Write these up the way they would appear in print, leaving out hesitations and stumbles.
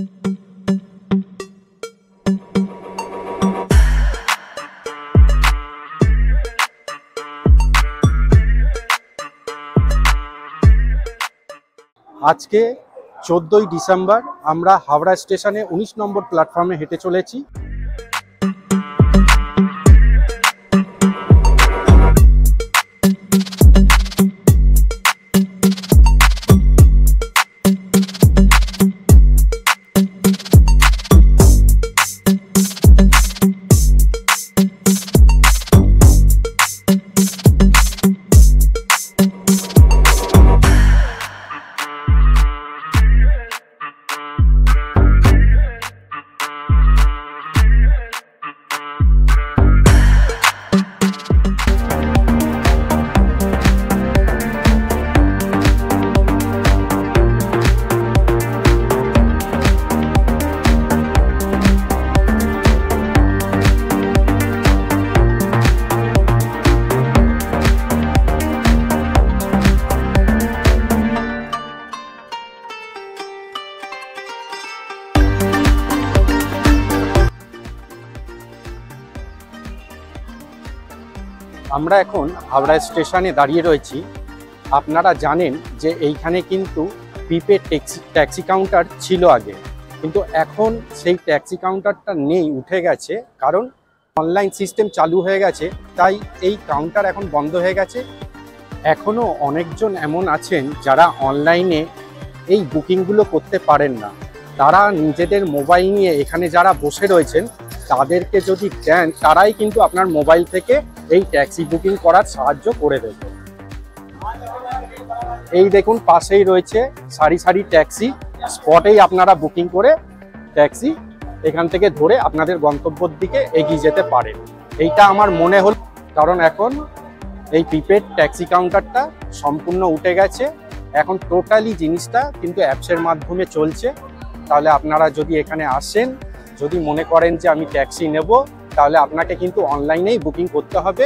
আজকে 14ই ডিসেম্বর আমরা হাওড়া স্টেশনে 19 নম্বর প্ল্যাটফর্মে হেঁটে চলেছি। আমরা এখন হাওড়া স্টেশনে দাঁড়িয়ে রয়েছি। আপনারা জানেন যে এইখানে কিন্তু প্রিপেড ট্যাক্সি কাউন্টার ছিল আগে, কিন্তু এখন সেই ট্যাক্সি কাউন্টারটা নেই, উঠে গেছে। কারণ অনলাইন সিস্টেম চালু হয়ে গেছে, তাই এই কাউন্টার এখন বন্ধ হয়ে গেছে। এখনও অনেকজন এমন আছেন যারা অনলাইনে এই বুকিংগুলো করতে পারেন না। তারা নিজেদের মোবাইল নিয়ে এখানে যারা বসে রয়েছেন তাদেরকে যদি দেন, তারাই কিন্তু আপনার মোবাইল থেকে এই ট্যাক্সি বুকিং করার সাহায্য করে দেবে। এই দেখুন পাশেই রয়েছে সারি সারি ট্যাক্সি, স্পটেই আপনারা বুকিং করে ট্যাক্সি এখান থেকে ধরে আপনাদের গন্তব্যের দিকে এগিয়ে যেতে পারেন। এইটা আমার মনে হল, কারণ এখন এই প্রিপেড ট্যাক্সি কাউন্টারটা সম্পূর্ণ উঠে গেছে। এখন টোটালি জিনিসটা কিন্তু অ্যাপসের মাধ্যমে চলছে। তাহলে আপনারা যদি এখানে আসেন, যদি মনে করেন যে আমি ট্যাক্সি নেব, তাহলে আপনাকে কিন্তু অনলাইনেই বুকিং করতে হবে।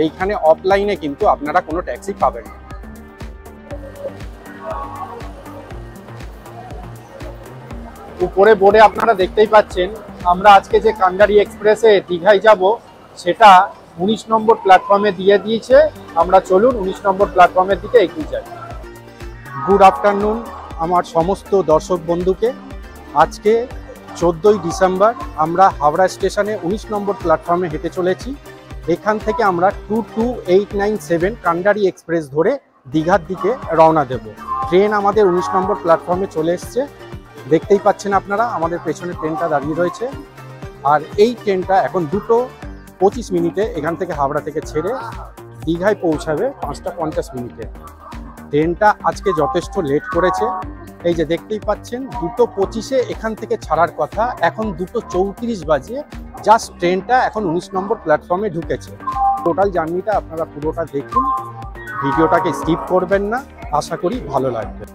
এইখানে অফলাইনে কিন্তু আপনারা কোনো ট্যাক্সি পাবেন না। উপরে বোর্ডে আপনারা দেখতেই পাচ্ছেন আমরা আজকে যে কান্ডারি এক্সপ্রেসে দীঘায় যাব, সেটা 19 নম্বর প্ল্যাটফর্মে দিয়ে দিয়েছে। আমরা চলুন 19 নম্বর প্ল্যাটফর্মের দিকে এগিয়ে যাই। গুড আফটারনুন আমার সমস্ত দর্শক বন্ধুকে। আজকে 14ই ডিসেম্বর আমরা হাওড়া স্টেশনে 19 নম্বর প্ল্যাটফর্মে হেঁটে চলেছি। এখান থেকে আমরা 22897 কান্ডারি এক্সপ্রেস ধরে দীঘার দিকে রওনা দেব। ট্রেন আমাদের 19 নম্বর প্ল্যাটফর্মে চলে এসছে। দেখতেই পাচ্ছেন আপনারা, আমাদের পেছনে ট্রেনটা দাঁড়িয়ে রয়েছে। আর এই ট্রেনটা এখন 2:25 মিনিটে এখান থেকে হাওড়া থেকে ছেড়ে দীঘায় পৌঁছাবে 5:50 মিনিটে। ট্রেনটা আজকে যথেষ্ট লেট করেছে। এই যে দেখতেই পাচ্ছেন 2:25-এ এখান থেকে ছাড়ার কথা, এখন 2:34 বাজে। জাস্ট ট্রেনটা এখন 19 নম্বর প্ল্যাটফর্মে ঢুকেছে। টোটাল জার্নিটা আপনারা পুরোটা দেখুন, ভিডিওটাকে স্কিপ করবেন না, আশা করি ভালো লাগবে।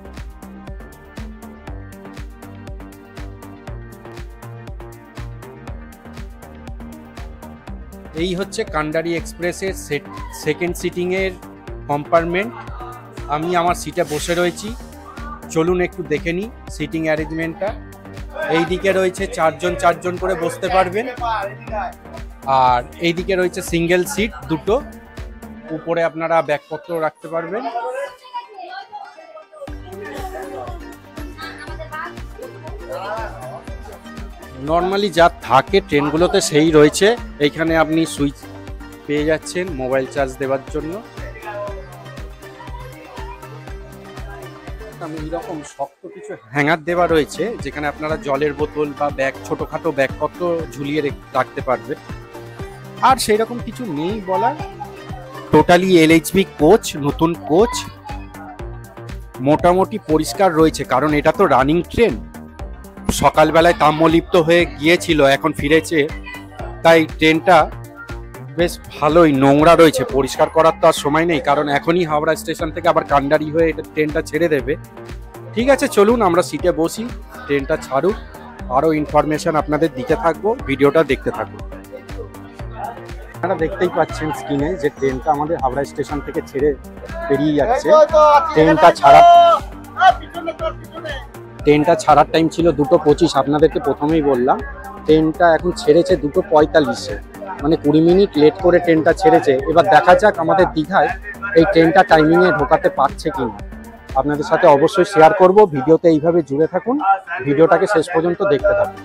এই হচ্ছে কান্ডারি এক্সপ্রেসের সেকেন্ড সিটিংয়ের কম্পার্টমেন্ট। আমি আমার সিটে বসে রয়েছি। চলুন একটু দেখে নিই সিটিং অ্যারেঞ্জমেন্টটা। এই দিকে রয়েছে চারজন করে বসতে পারবেন, আর এই দিকে রয়েছে সিঙ্গেল সিট দুটো। উপরে আপনারা ব্যাগপত্র রাখতে পারবেন। নর্মালি যা থাকে ট্রেনগুলোতে সেই রয়েছে। এইখানে আপনি সুইচ পেয়ে যাচ্ছেন মোবাইল চার্জ দেওয়ার জন্য। এইরকম শক্ত কিছু হ্যাঙ্গার দেওয়া রয়েছে, যেখানে আপনারা জলের বোতল বা ব্যাগ, ছোটখাটো ব্যাগপত্র ঝুলিয়ে রাখতে পারবে। আর সেই রকম কিছু নেই বলার। টোটালি এলএইচবি কোচ, নতুন কোচ, মোটামুটি পরিষ্কার রয়েছে, কারণ এটা তো রানিং ট্রেন। সকালবেলায় তাম্রলিপ্ত হয়ে গিয়েছিল, এখন ফিরেছে, তাই ট্রেনটা বেশ ভালোই নোংরা রয়েছে। পরিষ্কার করার তো আর সময় নেই, কারণ এখনই হাওড়া স্টেশন থেকে আবার কান্ডারি হয়ে এটা ট্রেনটা ছেড়ে দেবে। ঠিক আছে, চলুন আমরা সিটে বসি, ট্রেনটা ছাড়ুক। আরও ইনফরমেশন আপনাদের দিতে থাকবো, ভিডিওটা দেখতে থাকুন। আপনারা দেখতেই পাচ্ছেন স্ক্রিনে যে ট্রেনটা আমাদের হাওড়া স্টেশন থেকে ছেড়ে বেরিয়ে যাচ্ছে। ট্রেনটা ছাড়া ট্রেনটা ছাড়ার টাইম ছিল 2:25, আপনাদেরকে প্রথমেই বললাম। ট্রেনটা এখন ছেড়েছে 2:45-এ, মানে 20 মিনিট লেট করে ট্রেনটা ছেড়েছে। এবার দেখা যাক আমাদের দীঘায় এই ট্রেনটা টাইমিংয়ে ঢোকাতে পারছে কিনা। আপনাদের সাথে অবশ্যই শেয়ার করব। ভিডিওতে এইভাবে জুড়ে থাকুন, ভিডিওটাকে শেষ পর্যন্ত দেখতে থাকুন।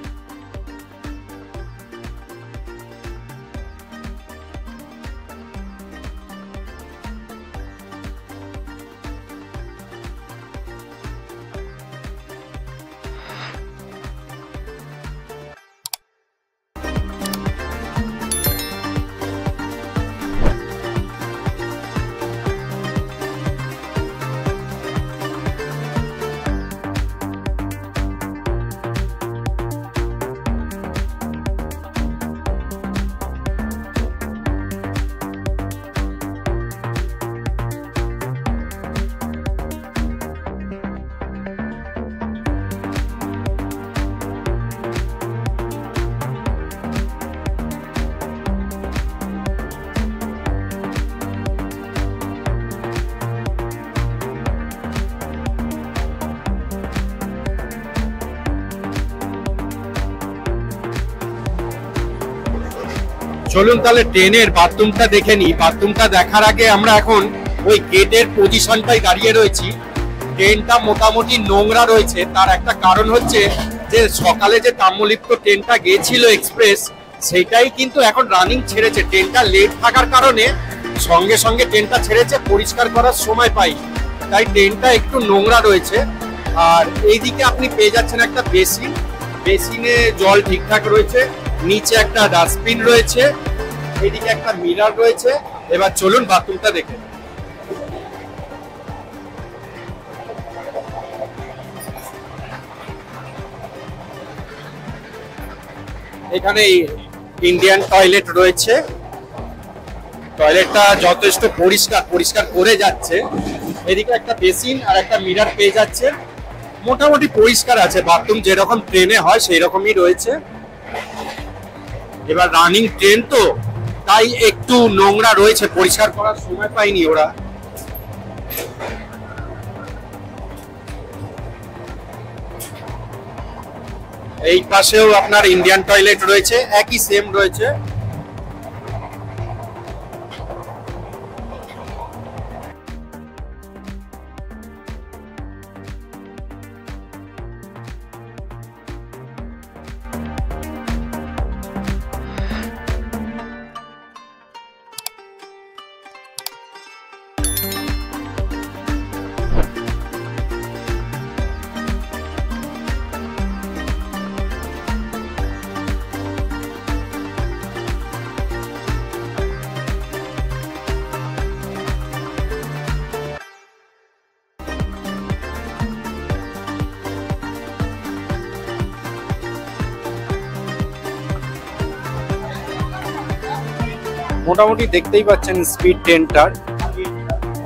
চলুন তাহলে ট্রেনের বাথরুমটা দেখে নিই। বাথরুমটা দেখার আগে আমরা এখন ওই গেটের পজিশনটাই দাঁড়িয়ে রয়েছি। ট্রেনটা মোটামুটি নোংরা রয়েছে, তার একটা কারণ হচ্ছে যে সকালে যে তাম্রলিপ্ত ট্রেনটা গিয়েছিল এক্সপ্রেস, সেটাই কিন্তু এখন রানিং ছেড়েছে। ট্রেনটা লেট থাকার কারণে সঙ্গে সঙ্গে ট্রেনটা ছেড়েছে, পরিষ্কার করার সময় পাই, তাই ট্রেনটা একটু নোংরা রয়েছে। আর এইদিকে আপনি পেয়ে যাচ্ছেন একটা বেসিন, বেসিনে জল ঠিকঠাক রয়েছে, নিচে একটা ডাস্টবিন রয়েছে, এইদিকে একটা মিরর রয়েছে। এবার চলুন বাথরুমটা দেখে। এখানে ইন্ডিয়ান টয়লেট রয়েছে, টয়লেটটা যথেষ্ট পরিষ্কার করে যাচ্ছে। এদিকে একটা বেসিন আর একটা মিরর পেয়ে যাচ্ছে, মোটামুটি পরিষ্কার আছে। বাথরুম যেরকম ট্রেনে হয় সেই রকমই রয়েছে। এবার রানিং ট্রেন তো, তাই একটু নোংরা রয়েছে, পরিষ্কার করার সময় পায়নি ওরা। এই পাশেও আপনার ইন্ডিয়ান টয়লেট রয়েছে, একই সেম রয়েছে। মোটামুটি দেখতেই পাচ্ছেন স্পিড ট্রেনটার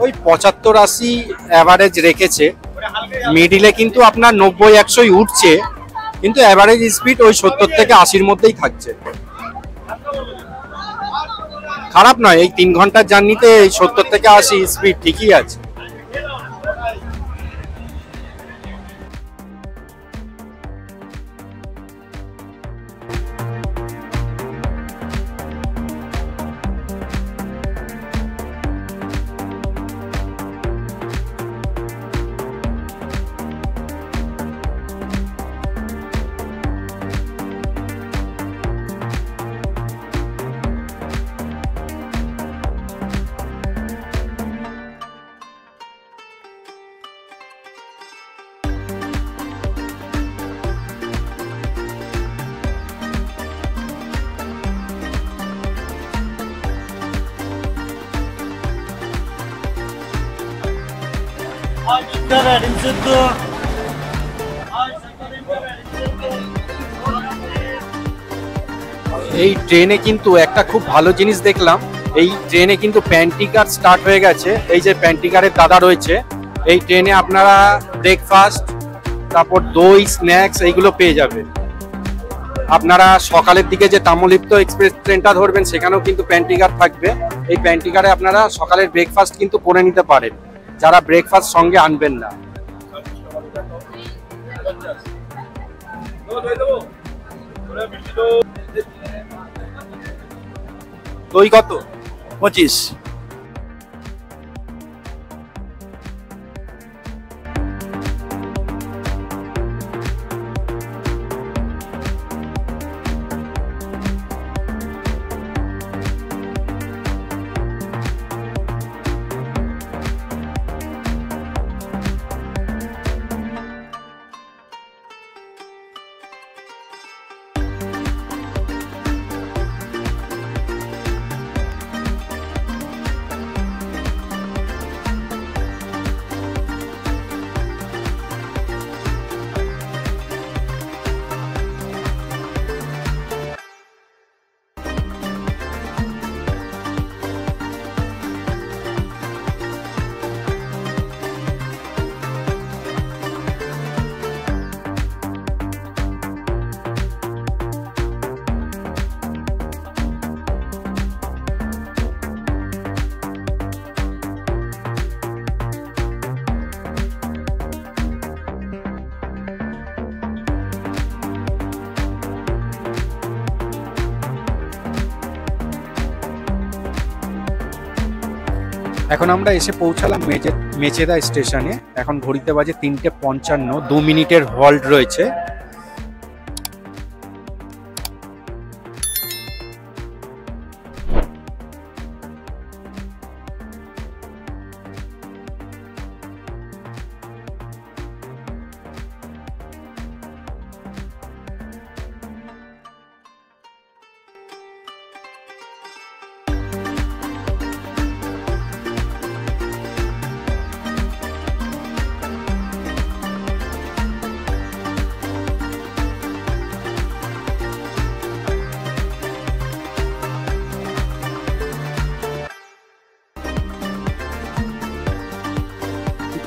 ওই 75-80 অ্যাভারেজ রেখেছে। মিডিলে কিন্তু আপনার 90-100 উঠছে, কিন্তু অ্যাভারেজ স্পিড ওই 70 থেকে 80-র মধ্যেই থাকছে। খারাপ নয়, এই 3 ঘন্টার জার্নিতে 70 থেকে 80 স্পিড ঠিকই আছে। এই ট্রেনে কিন্তু একটা খুব ভালো জিনিস দেখলাম, এই ট্রেনে কিন্তু প্যান্ট্রি কার স্টার্ট হয়ে গেছে। এই যে প্যান্ট্রি কারের দাদা রয়েছে, এই ট্রেনে আপনারা ব্রেকফাস্ট, তারপর দই, স্ন্যাক্স এইগুলো পেয়ে যাবে। আপনারা সকালের দিকে যে তাম্রলিপ্ত এক্সপ্রেস ট্রেনটা ধরবেন সেখানেও কিন্তু প্যান্ট্রি কার থাকবে। এই প্যান্ট্রি কারে আপনারা সকালের ব্রেকফাস্ট কিন্তু করে নিতে পারেন, যারা ব্রেকফাস্ট সঙ্গে আনবেন না। দই কত? 25। এখন আমরা এসে পৌঁছালাম মেচেদা স্টেশনে। এখন ঘড়িতে বাজে 3:55, 2 মিনিটের হল্ট রয়েছে।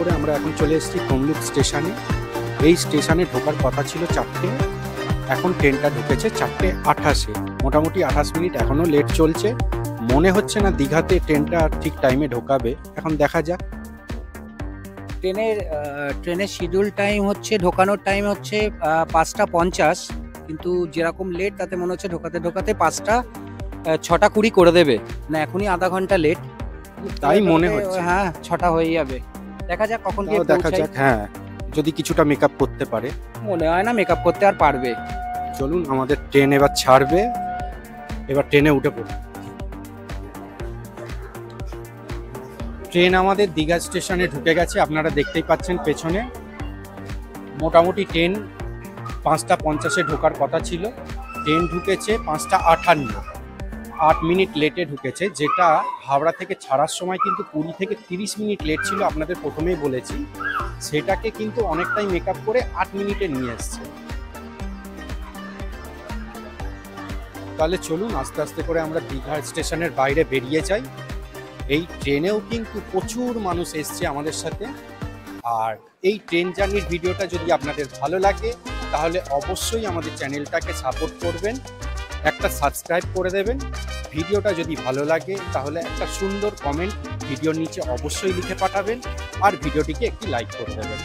করে আমরা এখন চলে এসেছি তমলুক স্টেশনে। এই স্টেশনে ঢোকার কথা ছিল 4টে, এখন ট্রেনটা ঢুকেছে 4:28। মোটামুটি 28 মিনিট এখনো লেট চলছে। মনে হচ্ছে না দীঘাতে ট্রেনটা ঠিক টাইমে ঢোকাবে, এখন দেখা যাক। ট্রেনের শিডিউল টাইম হচ্ছে, ঢোকানোর টাইম হচ্ছে 5:50, কিন্তু যেরকম লেট তাতে মনে হচ্ছে ঢোকাতে 6:20 করে দেবে না, এখনই আধা ঘন্টা লেট তাই মনে হচ্ছে। হ্যাঁ, 6টা হয়ে যাবে, দেখা যাক কখন গিয়ে দেখা যাক। হ্যাঁ, যদি কিছুটা মেকআপ করতে পারে। মনে হয় না মেকআপ করতে আর পারবে। চলুন, আমাদের ট্রেন এবার ছাড়বে, এবার ট্রেনে উঠে পড়ি। ট্রেন আমাদের দীঘা স্টেশনে ঢুকে গেছে, আপনারা দেখতেই পাচ্ছেন পেছনে। মোটামুটি ট্রেন 5:50 ঢোকার কথা ছিল, ট্রেন ঢুকেছে 5:58, 8 মিনিট লেটে ঢুকেছে। যেটা হাওড়া থেকে ছাড়ার সময় কিন্তু 20 থেকে 30 মিনিট লেট ছিল, আপনাদের প্রথমেই বলেছি। সেটাকে কিন্তু অনেকটাই মেকআপ করে 8 মিনিটে নিয়ে এসছে। তাহলে চলুন আস্তে আস্তে করে আমরা দীঘা স্টেশনের বাইরে বেরিয়ে যাই। এই ট্রেনেও কিন্তু প্রচুর মানুষ এসছে আমাদের সাথে। আর এই ট্রেন জার্নির ভিডিওটা যদি আপনাদের ভালো লাগে তাহলে অবশ্যই আমাদের চ্যানেলটাকে সাপোর্ট করবেন, একটা সাবস্ক্রাইব করে দেবেন। ভিডিওটা যদি ভালো লাগে তাহলে একটা সুন্দর কমেন্ট ভিডিওর নিচে অবশ্যই লিখে পাঠাবেন, আর ভিডিওটিকে একটি লাইক করে দেবেন।